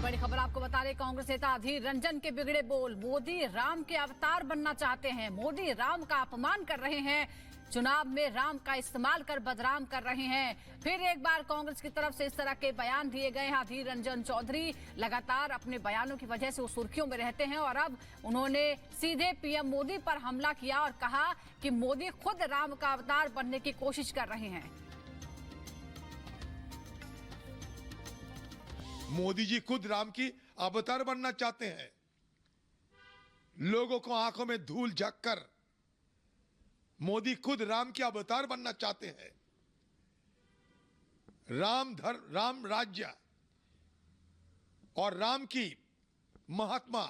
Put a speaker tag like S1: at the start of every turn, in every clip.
S1: बड़ी खबर आपको बता रहे, कांग्रेस नेता अधीर रंजन के बिगड़े बोल। मोदी राम के अवतार बनना चाहते हैं। मोदी राम का अपमान कर रहे हैं। चुनाव में राम का इस्तेमाल कर बदनाम कर रहे हैं। फिर एक बार कांग्रेस की तरफ से इस तरह के बयान दिए गए हैं। अधीर रंजन चौधरी लगातार अपने बयानों की वजह से वो सुर्खियों में रहते हैं और अब उन्होंने सीधे पीएम मोदी पर हमला किया और कहा कि मोदी खुद राम का अवतार बनने की कोशिश कर रहे हैं।
S2: मोदी जी खुद राम की अवतार बनना चाहते हैं। लोगों को आंखों में धूल झककर मोदी खुद राम के अवतार बनना चाहते हैं। राम राज्य और राम की महात्मा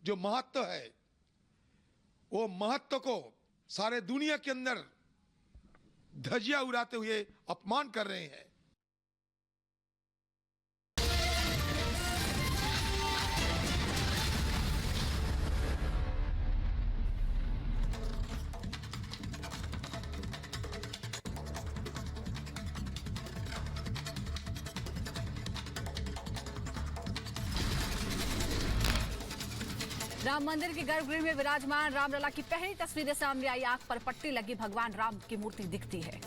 S2: जो महत्व है, वो महत्व को सारे दुनिया के अंदर धज्जियां उड़ाते हुए अपमान कर रहे हैं।
S1: राम मंदिर के गर्भगृह में विराजमान रामलला की पहली तस्वीरें सामने आई। आंख पर पट्टी लगी भगवान राम की मूर्ति दिखती है।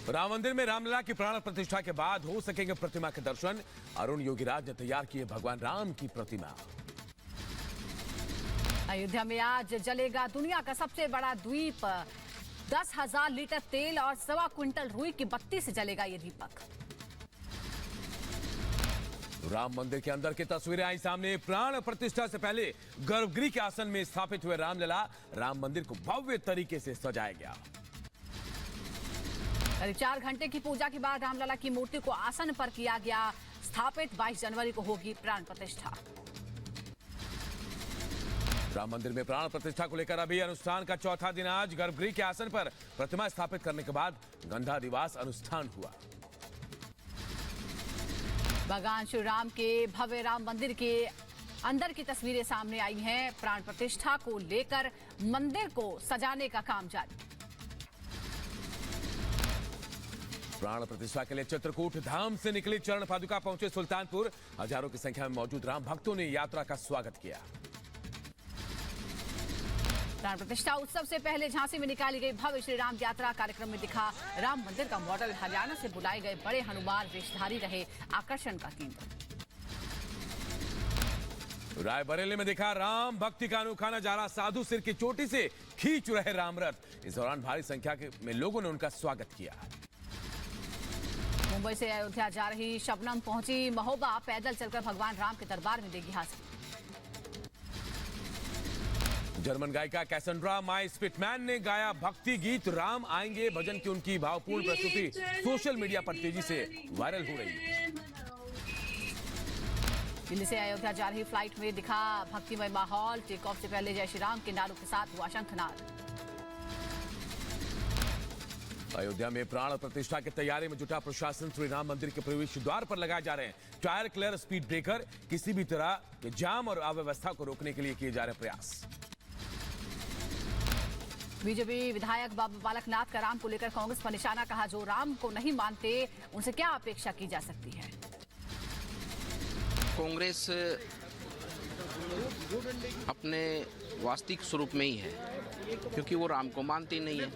S3: राम मंदिर में रामलला की प्राण प्रतिष्ठा के बाद हो सकेंगे प्रतिमा के दर्शन। अरुण योगीराज ने तैयार की है भगवान राम की प्रतिमा।
S1: अयोध्या में आज जलेगा दुनिया का सबसे बड़ा द्वीप। 10,000 लीटर तेल और 1.25 क्विंटल रुई की बत्ती से जलेगा ये दीपक।
S3: राम मंदिर के अंदर की तस्वीरें आई सामने। प्राण प्रतिष्ठा से पहले गर्भगृह के आसन में स्थापित हुए रामलला। राम मंदिर को भव्य तरीके से सजाया गया।
S1: करीब 4 घंटे की पूजा के बाद रामलला की मूर्ति को आसन पर किया गया स्थापित। 22 जनवरी को होगी प्राण प्रतिष्ठा।
S3: राम मंदिर में प्राण प्रतिष्ठा को लेकर अभी अनुष्ठान का चौथा दिन आज। गर्भगृह के आसन पर प्रतिमा स्थापित करने के बाद गंधादिवास अनुष्ठान हुआ।
S1: भगवान श्री राम के भव्य राम मंदिर के अंदर की तस्वीरें सामने आई हैं। प्राण प्रतिष्ठा को लेकर मंदिर को सजाने का काम जारी।
S3: प्राण प्रतिष्ठा के लिए चित्रकूट धाम से निकली चरण पादुका पहुंचे सुल्तानपुर। हजारों की संख्या में मौजूद राम भक्तों ने यात्रा का स्वागत किया।
S1: प्राण प्रतिष्ठा उत्सव से पहले झांसी में निकाली गई भव्य श्री राम यात्रा। कार्यक्रम में दिखा राम मंदिर का मॉडल। हरियाणा से बुलाए गए बड़े हनुमान वेशधारी रहे आकर्षण का केंद्र।
S3: रायबरेली में दिखा राम भक्ति का अनोखा नजारा। साधु सिर की चोटी से खींच रहे राम रथ। इस दौरान भारी संख्या में लोगों ने उनका स्वागत किया।
S1: मुंबई से अयोध्या जा रही शबनम पहुंची महोबा। पैदल चलकर भगवान राम के दरबार में देगी हाजिरी।
S3: जर्मन गायिका कैसेंड्रा माई स्पिटमैन ने गाया भक्ति गीत राम आएंगे। भजन की उनकी भावपूर्ण प्रस्तुति सोशल मीडिया पर तेजी से वायरल हो रही है।
S1: दिल्ली से अयोध्या जा रही फ्लाइट में दिखा भक्तिमय माहौल। टेक ऑफ से पहले जय श्री राम के नारों के साथ हुआ शंखनाद।
S3: अयोध्या में प्राण प्रतिष्ठा की तैयारी में जुटा प्रशासन। श्री राम मंदिर के प्रवेश द्वार पर लगाए जा रहे हैं टायर क्लियर स्पीड ब्रेकर। किसी भी तरह के जाम और अव्यवस्था को रोकने के लिए किए जा रहे प्रयास।
S1: बीजेपी विधायक बाबा बालकनाथ का राम को लेकर कांग्रेस पर निशाना। कहा जो राम को नहीं मानते उनसे क्या अपेक्षा की जा सकती है।
S4: कांग्रेस अपने वास्तविक स्वरूप में ही है, क्योंकि वो राम को मानते ही नहीं है।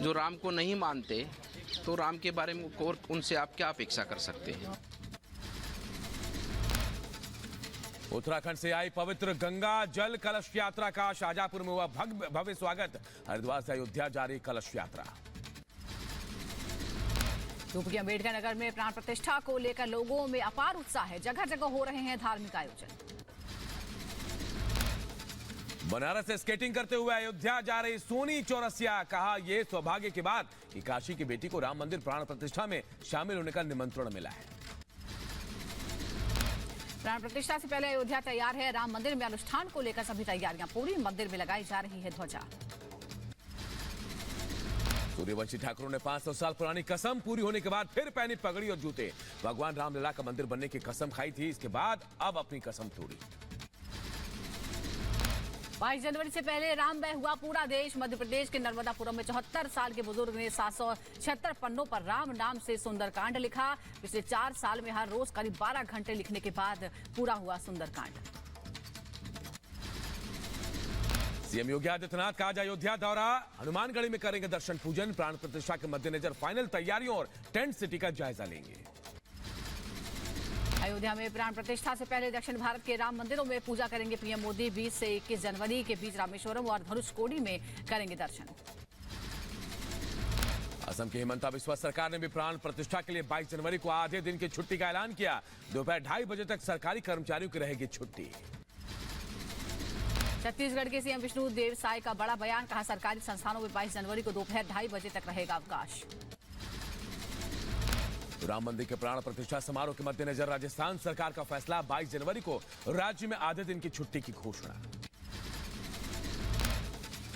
S4: जो राम को नहीं मानते तो राम के बारे में और उनसे आप क्या अपेक्षा कर सकते हैं।
S3: उत्तराखंड से आई पवित्र गंगा जल कलश यात्रा का शाहजहांपुर में हुआ भव्य स्वागत। हरिद्वार से अयोध्या जा रही कलश यात्रा।
S1: यूपी के अम्बेडकर नगर में प्राण प्रतिष्ठा को लेकर लोगों में अपार उत्साह है। जगह जगह हो रहे हैं धार्मिक आयोजन।
S3: बनारस से स्केटिंग करते हुए अयोध्या जा रही सोनी चौरसिया। कहा यह सौभाग्य की बात कि काशी की बेटी को राम मंदिर प्राण प्रतिष्ठा में शामिल होने का निमंत्रण मिला है।
S1: प्राण प्रतिष्ठा से पहले अयोध्या तैयार है। राम मंदिर में अनुष्ठान को लेकर सभी तैयारियां पूरी। मंदिर में लगाई जा रही है ध्वजा।
S3: सूर्यवंशी ठाकुरों ने 500 साल पुरानी कसम पूरी होने के बाद फिर पहनी पगड़ी और जूते। भगवान रामलला का मंदिर बनने की कसम खाई थी। इसके बाद अब अपनी कसम तोड़ी।
S1: 22 जनवरी से पहले राममय हुआ पूरा देश। मध्य प्रदेश के नर्मदापुरम में 74 साल के बुजुर्ग ने 776 पन्नों पर राम नाम से सुंदरकांड लिखा। पिछले 4 साल में हर रोज करीब 12 घंटे लिखने के बाद पूरा हुआ सुंदरकांड।
S3: सीएम योगी आदित्यनाथ का आज अयोध्या दौरा। हनुमानगढ़ी में करेंगे दर्शन पूजन। प्राण प्रतिष्ठा के मद्देनजर फाइनल तैयारियों और टेंट सिटी का जायजा लेंगे।
S1: अयोध्या में प्राण प्रतिष्ठा से पहले दक्षिण भारत के राम मंदिरों में पूजा करेंगे पीएम मोदी। 20 से 21 जनवरी के बीच रामेश्वरम और धनुषकोडी में करेंगे दर्शन।
S3: असम की हिमंता बिस्वा सरकार ने भी प्राण प्रतिष्ठा के लिए 22 जनवरी को आधे दिन की छुट्टी का ऐलान किया। दोपहर 2:30 बजे तक सरकारी कर्मचारियों की रहेगी छुट्टी।
S1: छत्तीसगढ़ के सीएम विष्णु देव साय का बड़ा बयान। कहा, सरकारी संस्थानों में 22 जनवरी को दोपहर 2:30 बजे तक रहेगा अवकाश।
S3: राम मंदिर के प्राण प्रतिष्ठा समारोह के मद्देनजर राजस्थान सरकार का फैसला। 22 जनवरी को राज्य में आधे दिन की छुट्टी की घोषणा।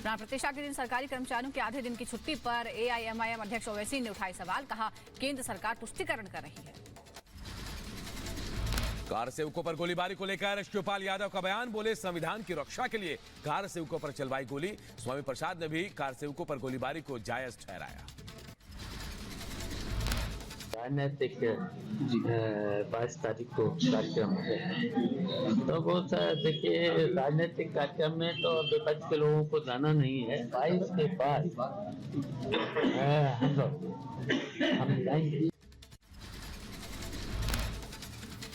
S1: प्राण प्रतिष्ठा के दिन सरकारी कर्मचारियों के आधे दिन की छुट्टी पर एआईएमआईएम अध्यक्ष ओवैसी ने उठाए सवाल। कहा, केंद्र सरकार तुष्टिकरण कर रही है।
S3: कार सेवकों पर गोलीबारी को लेकर शिवपाल यादव का बयान। बोले, संविधान की रक्षा के लिए कार सेवकों पर चलवाई गोली। स्वामी प्रसाद ने भी कार सेवकों पर गोलीबारी को जायज ठहराया।
S5: राजनीतिक 22 तारीख को कार्यक्रम है, तो वो देखिए राजनीतिक कार्यक्रम में तो विपक्ष के लोगों को जाना नहीं है। 22 के बाद हम जाएंगे।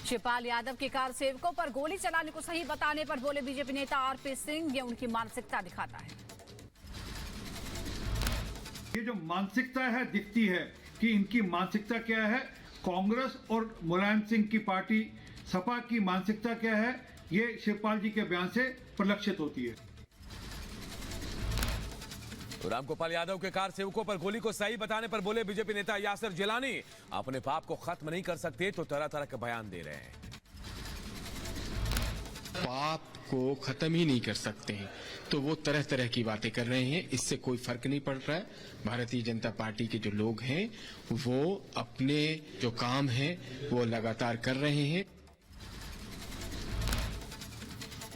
S1: शिवपाल यादव के कार सेवकों पर गोली चलाने को सही बताने पर बोले बीजेपी नेता आरपी सिंह, ये उनकी मानसिकता दिखाता है।
S6: ये जो मानसिकता है दिखती है कि इनकी मानसिकता क्या है। कांग्रेस और मुलायम सिंह की पार्टी सपा की मानसिकता क्या है, ये शिवपाल जी के बयान से परिलक्षित होती है।
S3: रामगोपाल यादव के कार सेवकों पर गोली को सही बताने पर बोले बीजेपी नेता यासिर जिलानी, अपने पाप को खत्म नहीं कर सकते तो तरह तरह के बयान दे रहे हैं।
S7: पाप को खत्म ही नहीं कर सकते हैं तो वो तरह तरह की बातें कर रहे हैं। इससे कोई फर्क नहीं पड़ रहा है। भारतीय जनता पार्टी के जो लोग हैं वो अपने जो काम है वो लगातार कर रहे हैं।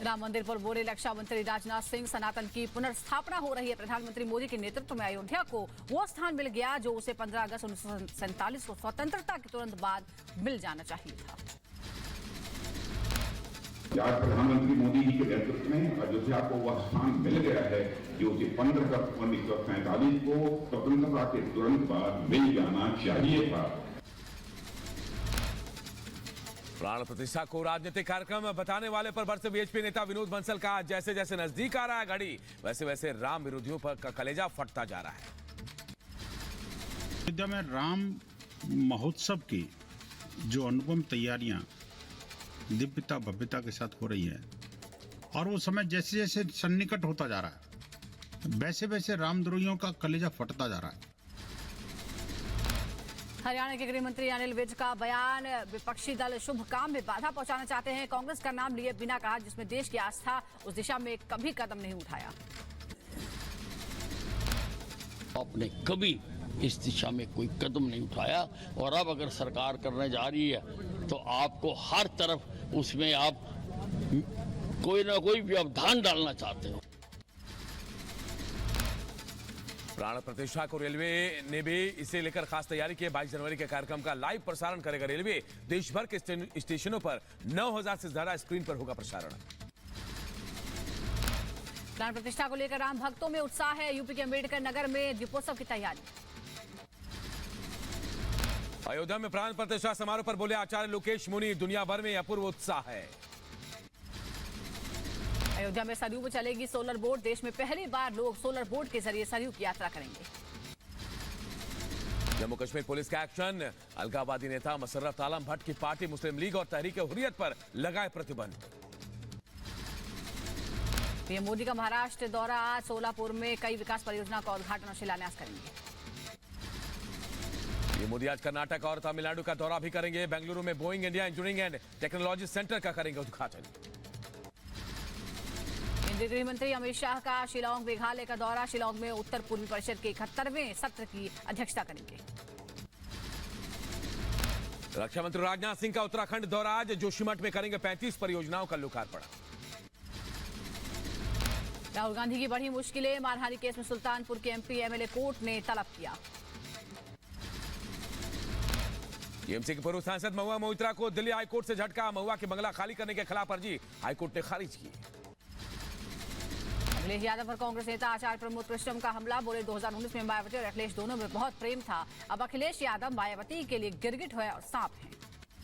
S1: राम मंदिर पर बोले रक्षा मंत्री राजनाथ सिंह, सनातन की पुनर्स्थापना हो रही है। प्रधानमंत्री मोदी के नेतृत्व में अयोध्या को वो स्थान मिल गया जो उसे 15 अगस्त 1947 को स्वतंत्रता के तुरंत बाद मिल जाना चाहिए था।
S8: आज प्रधानमंत्री मोदी जी के नेतृत्व में अयोध्या को वह स्थान मिल गया है जो उसे 15 अगस्त 1947 को स्वतंत्रता के तुरंत बाद मिल जाना चाहिए था।
S3: प्राण प्रतिष्ठा को राजनीतिक कार्यक्रम बताने वाले पर बरसे बीएचपी नेता विनोद बंसल का जैसे जैसे नजदीक आ रहा है घड़ी, वैसे वैसे राम विरोधियों पर का कलेजा फटता जा रहा है।
S9: अयोध्या में राम महोत्सव की जो अनुपम तैयारियां दिव्यता भव्यता के साथ हो रही है और वो समय जैसे जैसे सन्निकट होता जा रहा है वैसे वैसे रामद्रोहियों का कलेजा फटता जा रहा है।
S1: हरियाणा के गृह मंत्री अनिल विज का बयान, विपक्षी दल शुभ काम में बाधा पहुंचाना चाहते हैं। कांग्रेस का नाम लिए बिना कहा जिसमें देश की आस्था, उस दिशा में कभी कदम नहीं उठाया।
S10: आपने कभी इस दिशा में कोई कदम नहीं उठाया और अब अगर सरकार करने जा रही है तो आपको हर तरफ उसमें आप कोई ना कोई व्यवधान डालना चाहते हो।
S3: प्राण प्रतिष्ठा को रेलवे ने भी इसे लेकर खास तैयारी की है। 22 जनवरी के कार्यक्रम का लाइव प्रसारण करेगा रेलवे। देश भर के स्टेशनों पर 9000 से ज्यादा स्क्रीन पर होगा प्रसारण।
S1: प्राण प्रतिष्ठा को लेकर राम भक्तों में उत्साह है। यूपी के अम्बेडकर नगर में दीपोत्सव की तैयारी।
S3: अयोध्या में प्राण प्रतिष्ठा समारोह पर बोले आचार्य लोकेश मुनि, दुनिया भर में अपूर्व उत्साह है।
S1: अयोध्या में सरयू में चलेगी सोलर बोट। देश में पहली बार लोग सोलर बोट के जरिए सरयू की यात्रा करेंगे।
S3: जम्मू कश्मीर पुलिस का एक्शन, अलगाववादी नेता मसर्रत आलम भट्ट की पार्टी मुस्लिम लीग और तहरीक हुर्रियत पर लगाए प्रतिबंध।
S1: पीएम मोदी का महाराष्ट्र दौरा, आज सोलापुर में कई विकास परियोजना का उद्घाटन और शिलान्यास करेंगे।
S3: ये मोदी आज कर्नाटक और तमिलनाडु का दौरा भी करेंगे। बेंगलुरु में Boeing India engineering and technology centre का करेंगे उद्घाटन।
S1: केंद्रीय गृह मंत्री अमित शाह का शिलांग मेघालय का दौरा, शिलांग में उत्तर पूर्वी परिषद के 71वें सत्र की अध्यक्षता करेंगे।
S3: रक्षा मंत्री राजनाथ सिंह का उत्तराखंड दौरा, आज जोशीमठ में करेंगे 35 परियोजनाओं का लोकार्पण।
S1: राहुल गांधी की बड़ी मुश्किलें, मानहानि केस में सुल्तानपुर के एमपी एमएलए कोर्ट ने तलब किया।
S3: टीएमसी के पूर्व सांसद महुआ मोइत्रा को दिल्ली हाईकोर्ट से झटका। महुआ के बंगला खाली करने के खिलाफ अर्जी हाईकोर्ट ने खारिज की।
S1: अखिलेश यादव पर कांग्रेस नेता आचार्य प्रमोद कृष्णम का हमला। बोले 2019 में मायावती और अखिलेश दोनों में बहुत प्रेम था। अब अखिलेश यादव मायावती के लिए गिरगिट है और सांप है।